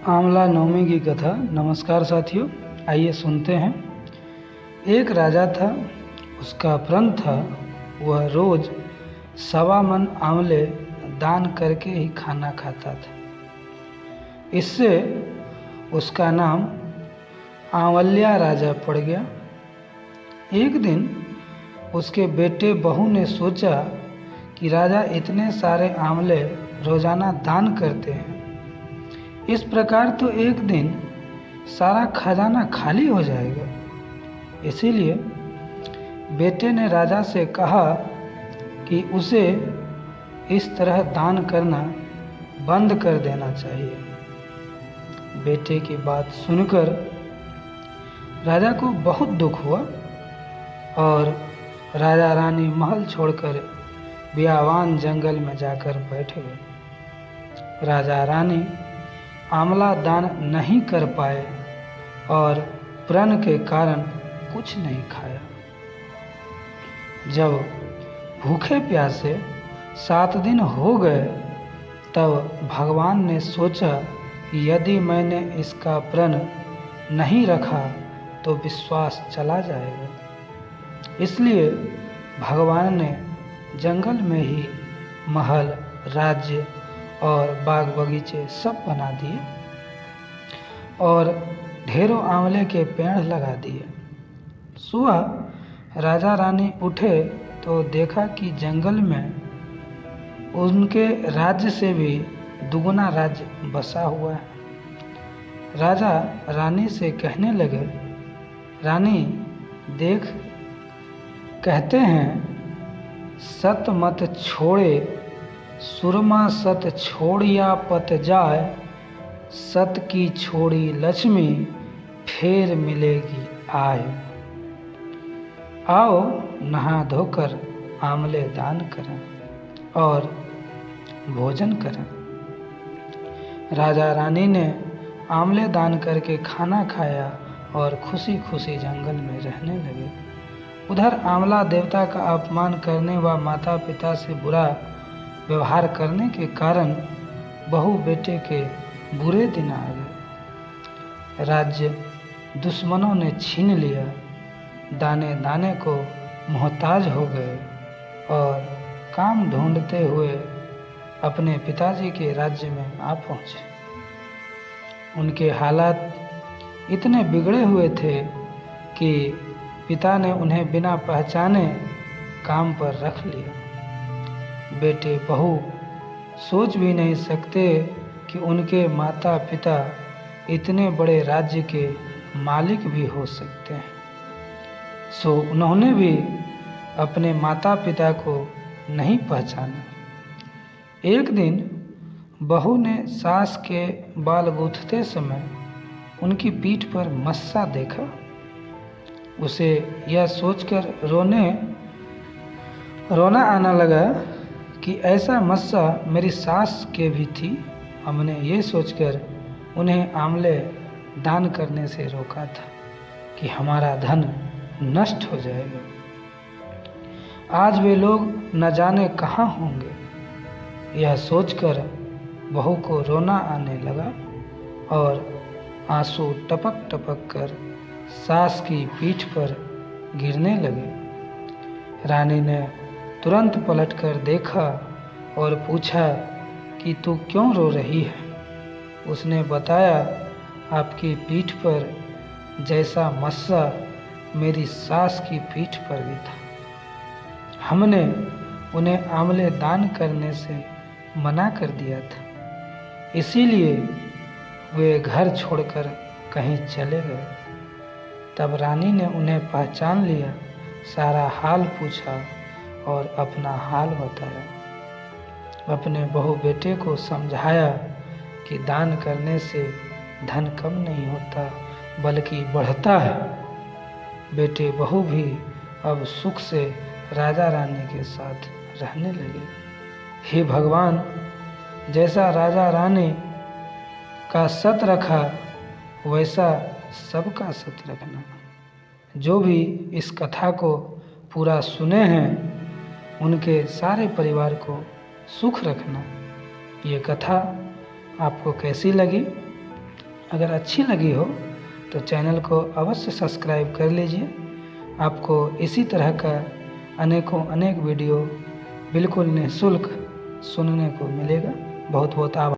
आंवला नवमी की कथा। नमस्कार साथियों, आइए सुनते हैं। एक राजा था, उसका प्रण था वह रोज 1.25 मन आंवले दान करके ही खाना खाता था। इससे उसका नाम आंवल्या राजा पड़ गया। एक दिन उसके बेटे बहू ने सोचा कि राजा इतने सारे आंवले रोजाना दान करते हैं, इस प्रकार तो एक दिन सारा खजाना खाली हो जाएगा। इसीलिए बेटे ने राजा से कहा कि उसे इस तरह दान करना बंद कर देना चाहिए। बेटे की बात सुनकर राजा को बहुत दुख हुआ और राजा रानी महल छोड़कर बियावान जंगल में जाकर बैठ गए। राजा रानी आंवला दान नहीं कर पाए और प्रण के कारण कुछ नहीं खाया। जब भूखे प्यासे 7 दिन हो गए तब भगवान ने सोचा कि यदि मैंने इसका प्रण नहीं रखा तो विश्वास चला जाएगा। इसलिए भगवान ने जंगल में ही महल, राज्य और बाग बगीचे सब बना दिए और ढेरों आंवले के पेड़ लगा दिए। सुबह राजा रानी उठे तो देखा कि जंगल में उनके राज्य से भी दुगुना राज्य बसा हुआ है। राजा रानी से कहने लगे, रानी देख, कहते हैं सत मत छोड़े सुरमा सत छोड़िया पत जाए, सत की छोड़ी लक्ष्मी फेर मिलेगी आए। आओ नहा धोकर आंवले दान करें और भोजन करें। राजा रानी ने आंवले दान करके खाना खाया और खुशी खुशी जंगल में रहने लगे। उधर आंवला देवता का अपमान करने व माता पिता से बुरा व्यवहार करने के कारण बहू बेटे के बुरे दिन आ गए। राज्य दुश्मनों ने छीन लिया, दाने दाने को मोहताज हो गए और काम ढूंढते हुए अपने पिताजी के राज्य में आ पहुँचे। उनके हालात इतने बिगड़े हुए थे कि पिता ने उन्हें बिना पहचाने काम पर रख लिया। बेटे बहू सोच भी नहीं सकते कि उनके माता पिता इतने बड़े राज्य के मालिक भी हो सकते हैं। सो उन्होंने भी अपने माता पिता को नहीं पहचाना। एक दिन बहू ने सास के बाल गूंथते समय उनकी पीठ पर मस्सा देखा। उसे यह सोचकर रोना आने लगा कि ऐसा मस्सा मेरी सास के भी थी। हमने ये सोचकर उन्हें आंवले दान करने से रोका था कि हमारा धन नष्ट हो जाएगा। आज वे लोग न जाने कहाँ होंगे। यह सोचकर बहू को रोना आने लगा और आंसू टपक टपक कर सास की पीठ पर गिरने लगे। रानी ने तुरंत पलटकर देखा और पूछा कि तू क्यों रो रही है। उसने बताया, आपकी पीठ पर जैसा मस्सा मेरी सास की पीठ पर भी था। हमने उन्हें आंवले दान करने से मना कर दिया था, इसीलिए वे घर छोड़कर कहीं चले गए। तब रानी ने उन्हें पहचान लिया, सारा हाल पूछा और अपना हाल बताया। अपने बहू बेटे को समझाया कि दान करने से धन कम नहीं होता बल्कि बढ़ता है। बेटे बहू भी अब सुख से राजा रानी के साथ रहने लगे। हे भगवान, जैसा राजा रानी का सत रखा वैसा सबका सत रखना। जो भी इस कथा को पूरा सुने हैं उनके सारे परिवार को सुख रखना। ये कथा आपको कैसी लगी अगर अच्छी लगी हो तो चैनल को अवश्य सब्सक्राइब कर लीजिए। आपको इसी तरह का अनेक वीडियो बिल्कुल निःशुल्क सुनने को मिलेगा। बहुत बहुत आभार।